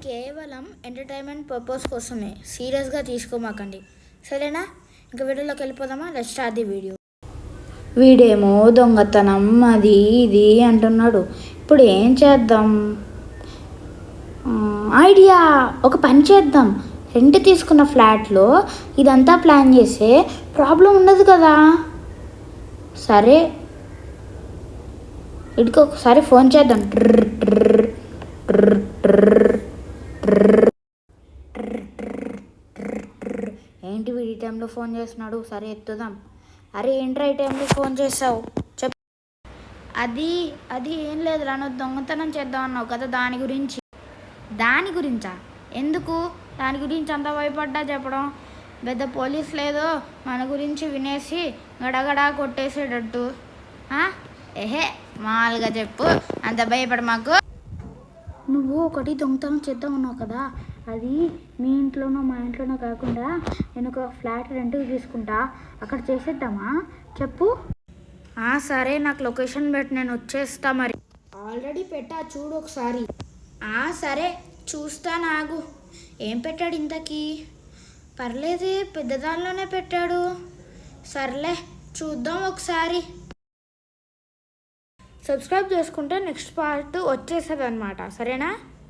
కేవలం entertainment purpose కోసమే, సీరియస్గా తీసుకోమాకండి, సరేనా? ఇంకా వీడియోలోకి వెళ్ళిపోదామా? Let's start the video. వీడేమో దొంగతనం అది ఇది అంటున్నాడు. ఇప్పుడు ఏం చేద్దాం? ఐడియా! ఒక పని చేద్దాం. రెంట్ తీసుకున్న ఫ్లాట్లో ఇదంతా ప్లాన్ చేస్తే ప్రాబ్లం ఉండదు కదా. సరే, వీడికి ఒకసారి ఫోన్ చేద్దాం. ఏంటి వీడి టైంలో ఫోన్ చేస్తున్నాడు? సరే ఎత్తుదాం. అరే ఏంట్రా ఈ టైంలో ఫోన్ చేసావు? చెప్. అది ఏం లేదు రా, నువ్వు దొంగతనం చేద్దాం అన్నావు కదా, దాని గురించా? ఎందుకు దాని గురించి అంత భయపడ్డా చెప్పడం? పెద్ద పోలీస్ లేదో మన గురించి వినేసి గడగడా కొట్టేసేటట్టు. ఏహే మామూలుగా చెప్పు, అంత భయపడ మాకు. నువ్వు ఒకటి దొంగతనం చేద్దాం ఉన్నావు కదా, అది మీ ఇంట్లోనో మా ఇంట్లోనో కాకుండా నేను ఒక ఫ్లాట్ రెంట్కి తీసుకుంటా, అక్కడ చేసేద్దామా? చెప్పు. సరే, నాకు లొకేషన్ పెట్టి నేను వచ్చేస్తా. మరి ఆల్రెడీ పెట్టా, చూడు ఒకసారి. సరే చూస్తా, నాగు. ఏం పెట్టాడు ఇంతకీ? పర్లేదే, పెద్దదానిలోనే పెట్టాడు. సర్లే చూద్దాం ఒకసారి. సబ్స్క్రైబ్ చేసుకుంటే నెక్స్ట్ పార్ట్ వచ్చేస్తుంది అన్నమాట, సరేనా?